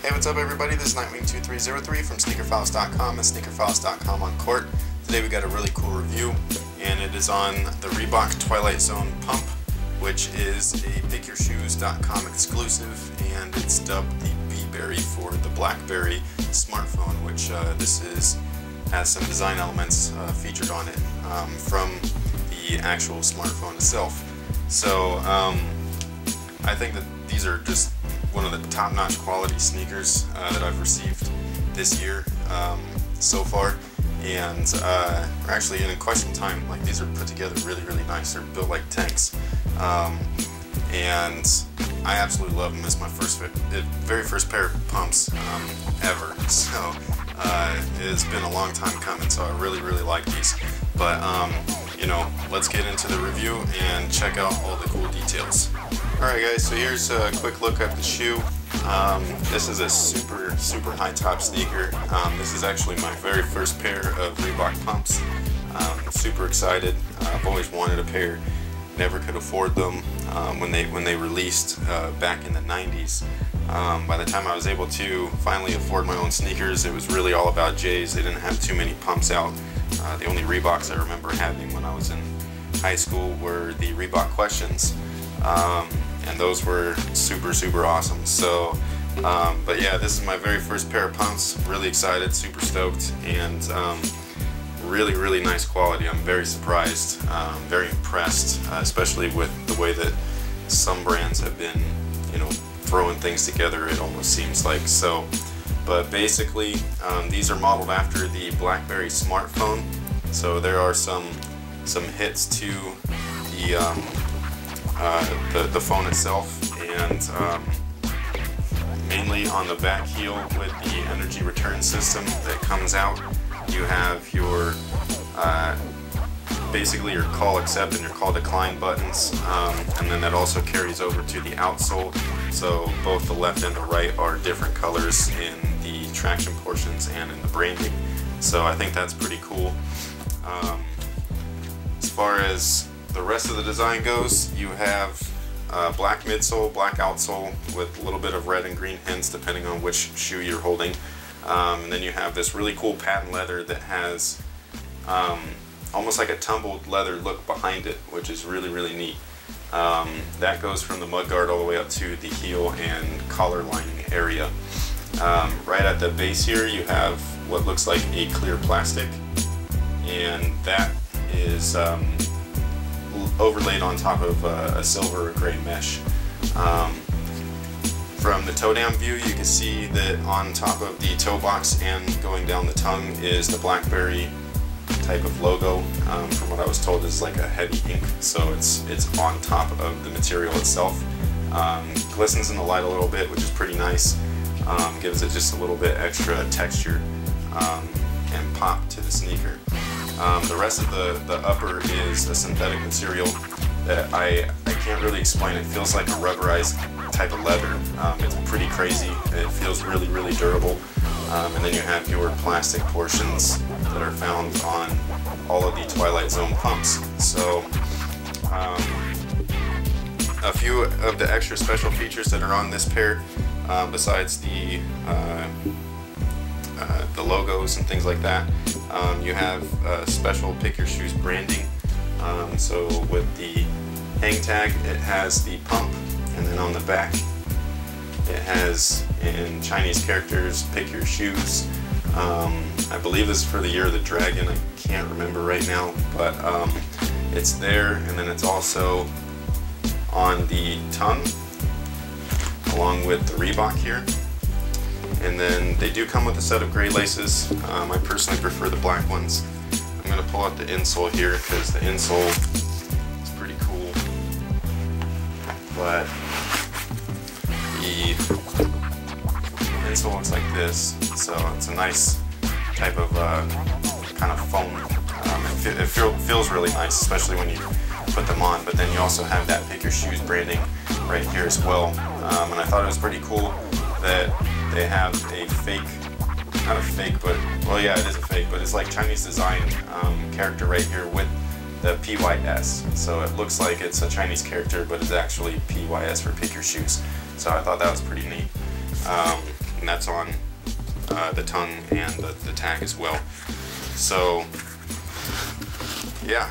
Hey, what's up everybody? This is Nightwing2303 from sneakerfiles.com and sneakerfiles.com on court. Today we got a really cool review, and it is on the Reebok Twilight Zone Pump, which is a PickYourShoes.com exclusive, and it's dubbed the BBerry for the BlackBerry smartphone, which has some design elements featured on it from the actual smartphone itself. So I think that these are just one of the top-notch quality sneakers that I've received this year so far, and are actually in question time. Like, these are put together really nice. They're built like tanks, and I absolutely love them. It's my very first pair of pumps ever, so it's been a long time coming, so I really like these. But you know, let's get into the review and check out all the cool details. Alright guys, so here's a quick look at the shoe. This is a super high top sneaker. This is actually my very first pair of Reebok pumps. I'm super excited. I've always wanted a pair, never could afford them when they released back in the 90s. By the time I was able to finally afford my own sneakers, it was really all about J's. They didn't have too many pumps out. The only Reeboks I remember having when I was in high school were the Reebok Questions. And those were super awesome. So, but yeah, this is my very first pair of pumps. Really excited, super stoked, and really nice quality. I'm very surprised, very impressed, especially with the way that some brands have been, you know, throwing things together, it almost seems like. So, but basically, these are modeled after the BlackBerry smartphone. So there are some hits to the phone itself, and mainly on the back heel with the energy return system that comes out, you have your basically your call accept and your call decline buttons, and then that also carries over to the outsole. So both the left and the right are different colors in the traction portions and in the branding. So I think that's pretty cool. As far as the rest of the design goes, you have black midsole, black outsole with a little bit of red and green hints depending on which shoe you're holding. And then you have this really cool patent leather that has almost like a tumbled leather look behind it, which is really neat. That goes from the mudguard all the way up to the heel and collar lining area. Right at the base here you have what looks like a clear plastic, and that is overlaid on top of a silver or gray mesh. From the toe down view, you can see that on top of the toe box and going down the tongue is the BlackBerry type of logo. From what I was told, is like a heavy ink, so it's on top of the material itself. Glistens in the light a little bit, which is pretty nice. Gives it just a little bit extra texture and pop to the sneaker. The rest of the upper is a synthetic material that I can't really explain. It feels like a rubberized type of leather. It's pretty crazy. It feels really durable. And then you have your plastic portions that are found on all of the Twilight Zone pumps. So a few of the extra special features that are on this pair, besides the logos and things like that, you have special Pick Your Shoes branding. So with the hang tag, it has the pump, and then on the back it has, in Chinese characters, Pick Your Shoes. I believe this is for the Year of the Dragon. I can't remember right now, but it's there, and then it's also on the tongue along with the Reebok here. And then they do come with a set of gray laces. I personally prefer the black ones. I'm going to pull out the insole here because the insole is pretty cool. But the insole looks like this, so it's a nice type of kind of foam. It feels really nice, especially when you put them on. But then you also have that Pick Your Shoes branding right here as well. And I thought it was pretty cool that they have a fake, not a fake, but, well yeah, it is a fake, but it's like Chinese design character right here with the PYS. So it looks like it's a Chinese character, but it's actually PYS for Pick Your Shoes. So I thought that was pretty neat. and that's on the tongue and the tag as well. So yeah,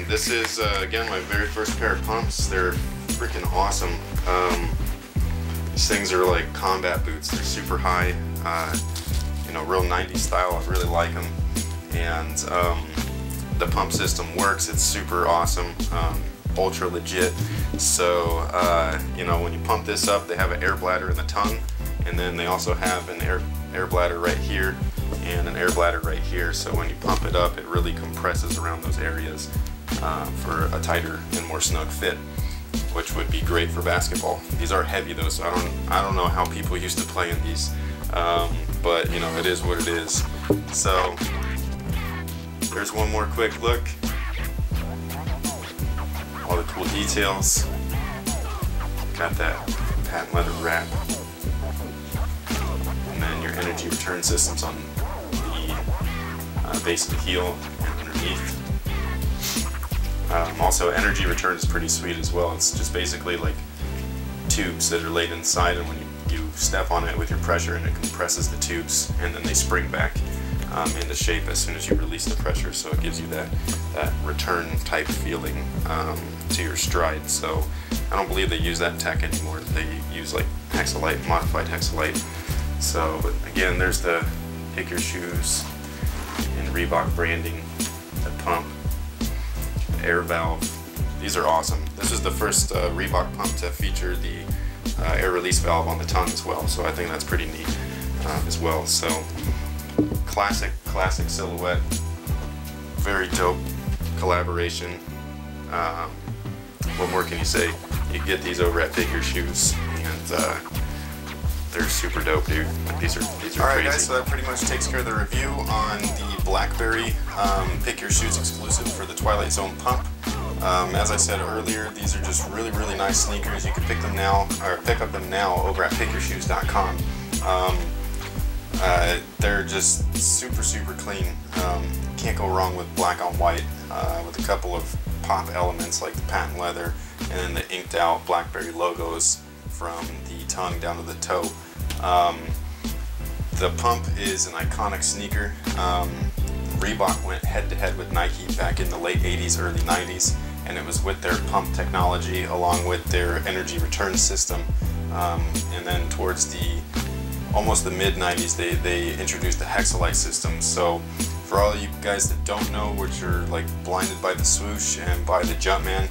this is again my very first pair of pumps. They're freaking awesome. These things are like combat boots. They're super high, you know, real 90s style. I really like them, and the pump system works. It's super awesome, ultra legit. So you know, when you pump this up, they have an air bladder in the tongue, and then they also have an air bladder right here and an air bladder right here. So when you pump it up, it really compresses around those areas for a tighter and more snug fit, which would be great for basketball. These are heavy though, so I don't know how people used to play in these, but you know, it is what it is. So there's one more quick look. All the cool details. Got that patent leather wrap, and then your energy return systems on the base of the heel and underneath. Also, energy return is pretty sweet as well. It's just basically like tubes that are laid inside, and when you step on it with your pressure, and it compresses the tubes, and then they spring back into shape as soon as you release the pressure. So it gives you that return type feeling to your stride. So I don't believe they use that tech anymore. They use like Hexalite, modified Hexalite. So, but again, there's the Pick Your Shoes and Reebok branding, the pump, the air valve. These are awesome. This is the first Reebok pump to feature the air release valve on the tongue as well. So I think that's pretty neat as well. So classic silhouette, very dope collaboration. What more can you say? You get these over at Pick Your Shoes, and they're super dope, dude. These are all right, crazy. Guys, so that pretty much takes care of the review on the BlackBerry Pick Your Shoes exclusive for the Twilight Zone pump. As I said earlier, these are just really nice sneakers. You can pick them now, or pick up them now over at pickyourshoes.com. They're just super clean. Can't go wrong with black on white, with a couple of pop elements like the patent leather and then the inked out BlackBerry logos from the tongue down to the toe. The pump is an iconic sneaker. Reebok went head to head with Nike back in the late 80s, early 90s, and it was with their pump technology along with their energy return system. And then towards almost the mid 90s, they introduced the Hexalite system. So for all of you guys that don't know, which are like blinded by the swoosh and by the Jumpman,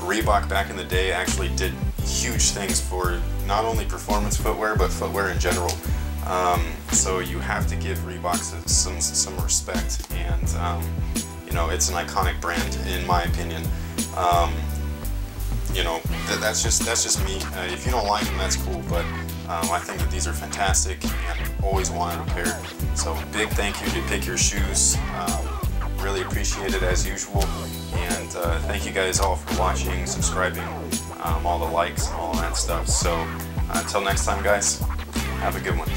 Reebok back in the day actually did huge things for not only performance footwear but footwear in general. So you have to give Reebok some respect, and you know, it's an iconic brand in my opinion. You know, that's just me. If you don't like them, that's cool, but I think that these are fantastic and always wanted a pair. So big thank you to Pick Your Shoes. Really appreciate it as usual, and thank you guys all for watching, subscribing, all the likes, all that stuff. So until next time, guys, have a good one.